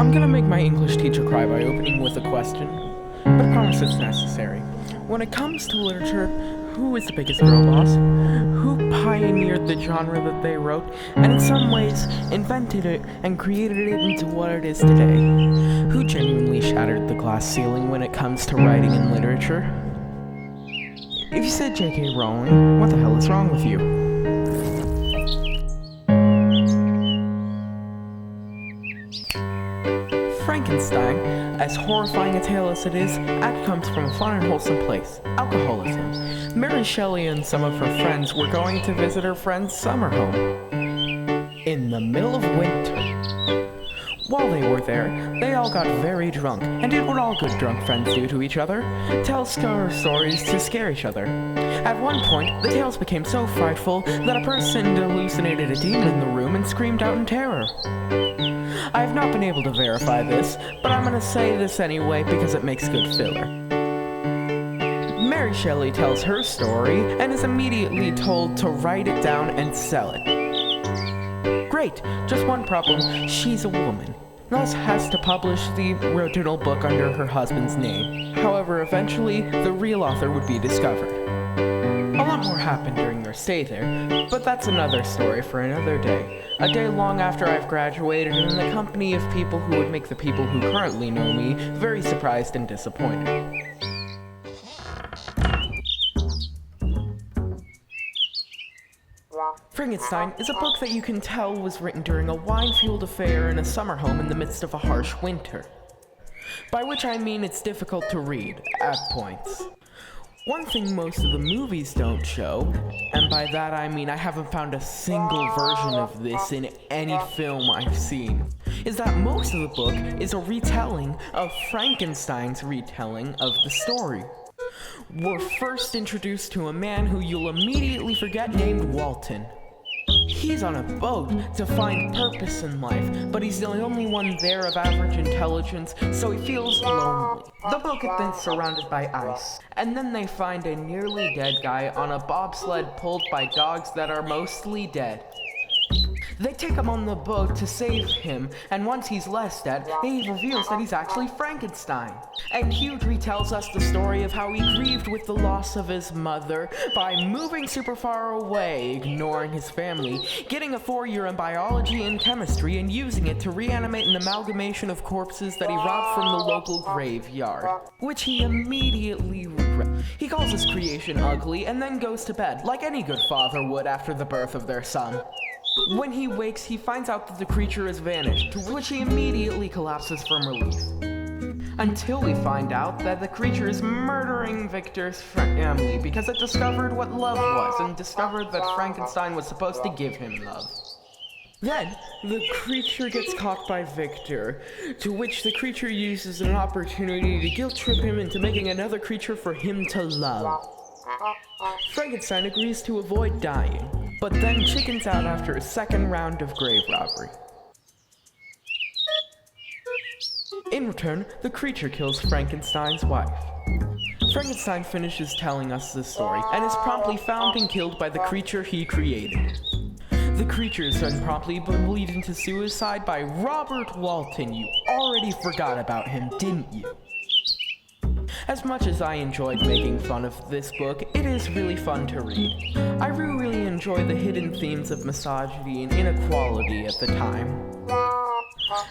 I'm gonna make my English teacher cry by opening with a question, but I promise it's necessary. When it comes to literature, who is the biggest girl boss? Who pioneered the genre that they wrote, and in some ways invented it and created it into what it is today? Who genuinely shattered the glass ceiling when it comes to writing and literature? If you said J.K. Rowling, what the hell is wrong with you? Frankenstein, as horrifying a tale as it is, comes from a fun and wholesome place, alcoholism. Mary Shelley and some of her friends were going to visit her friend's summer home in the middle of winter. While they were there, they all got very drunk and did what all good drunk friends do to each other, tell scare stories to scare each other. At one point, the tales became so frightful that a person hallucinated a demon in the room and screamed out in terror. I have not been able to verify this, but I'm gonna say this anyway because it makes good filler. Mary Shelley tells her story and is immediately told to write it down and sell it. Great, just one problem, she's a woman, thus has to publish the original book under her husband's name. However, eventually, the real author would be discovered. A lot more happened during their stay there, but that's another story for another day. A day long after I've graduated and in the company of people who would make the people who currently know me very surprised and disappointed. Frankenstein is a book that you can tell was written during a wine-fueled affair in a summer home in the midst of a harsh winter. By which I mean it's difficult to read, at points. One thing most of the movies don't show, and by that I mean I haven't found a single version of this in any film I've seen, is that most of the book is a retelling of Frankenstein's retelling of the story. We're first introduced to a man who you'll immediately forget named Walton. He's on a boat to find purpose in life, but he's the only one there of average intelligence, so he feels lonely. The boat gets then surrounded by ice, and then they find a nearly dead guy on a bobsled pulled by dogs that are mostly dead. They take him on the boat to save him, and once he's less dead, he reveals that he's actually Frankenstein. And Hugh retells us the story of how he grieved with the loss of his mother by moving super far away, ignoring his family, getting a 4-year in biology and chemistry, and using it to reanimate an amalgamation of corpses that he robbed from the local graveyard, which he immediately regrets. He calls his creation ugly and then goes to bed, like any good father would after the birth of their son. When he wakes, he finds out that the creature has vanished, to which he immediately collapses from relief. Until we find out that the creature is murdering Victor's family because it discovered what love was and discovered that Frankenstein was supposed to give him love. Then, the creature gets caught by Victor, to which the creature uses an opportunity to guilt trip him into making another creature for him to love. Frankenstein agrees to avoid dying, but then chickens out after a second round of grave robbery. In return, the creature kills Frankenstein's wife. Frankenstein finishes telling us the story, and is promptly found and killed by the creature he created. The creature is then promptly bullied into suicide by Robert Walton. You already forgot about him, didn't you? As much as I enjoyed making fun of this book, it is really fun to read. I really enjoy the hidden themes of misogyny and inequality at the time,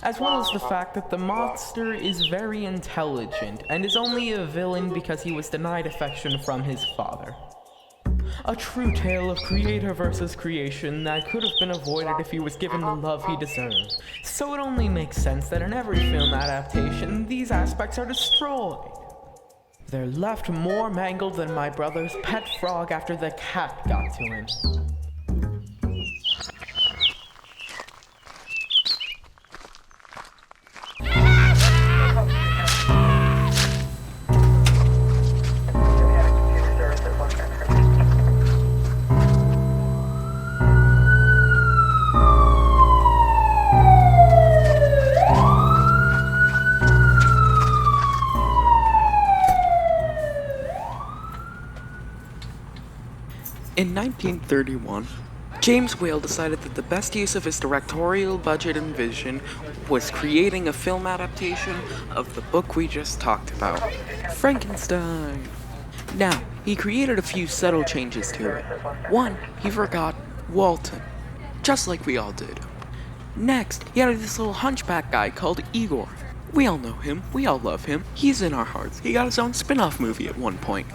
as well as the fact that the monster is very intelligent and is only a villain because he was denied affection from his father. A true tale of creator versus creation that could have been avoided if he was given the love he deserved. So it only makes sense that in every film adaptation, these aspects are destroyed. They're left more mangled than my brother's pet frog after the cat got to him. In 1931, James Whale decided that the best use of his directorial budget and vision was creating a film adaptation of the book we just talked about, Frankenstein. Now, he created a few subtle changes to it. One, he forgot Walton, just like we all did. Next, he had this little hunchback guy called Igor. We all know him, we all love him, he's in our hearts. He got his own spin-off movie at one point.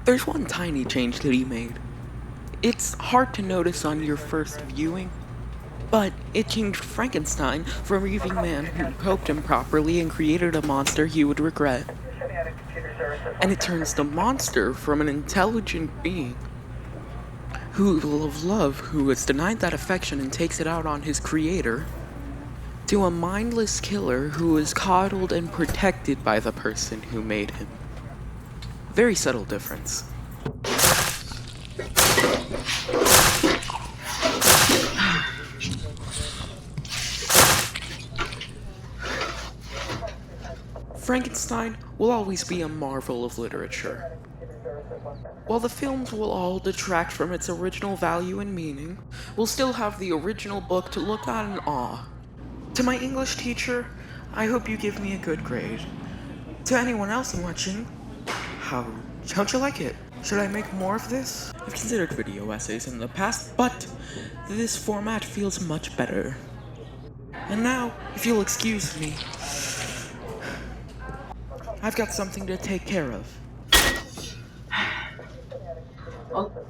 There's one tiny change that he made. It's hard to notice on your first viewing, but it changed Frankenstein from a raving man who coped improperly and created a monster he would regret. And it turns the monster from an intelligent being who loves love, who is denied that affection and takes it out on his creator, to a mindless killer who is coddled and protected by the person who made him. Very subtle difference. Frankenstein will always be a marvel of literature. While the films will all detract from its original value and meaning, we'll still have the original book to look at in awe. To my English teacher, I hope you give me a good grade. To anyone else watching, how'd you like it? Should I make more of this? I've considered video essays in the past, but this format feels much better. And now, if you'll excuse me, I've got something to take care of.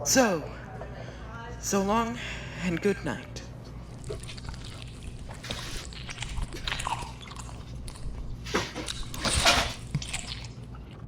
So long and good night.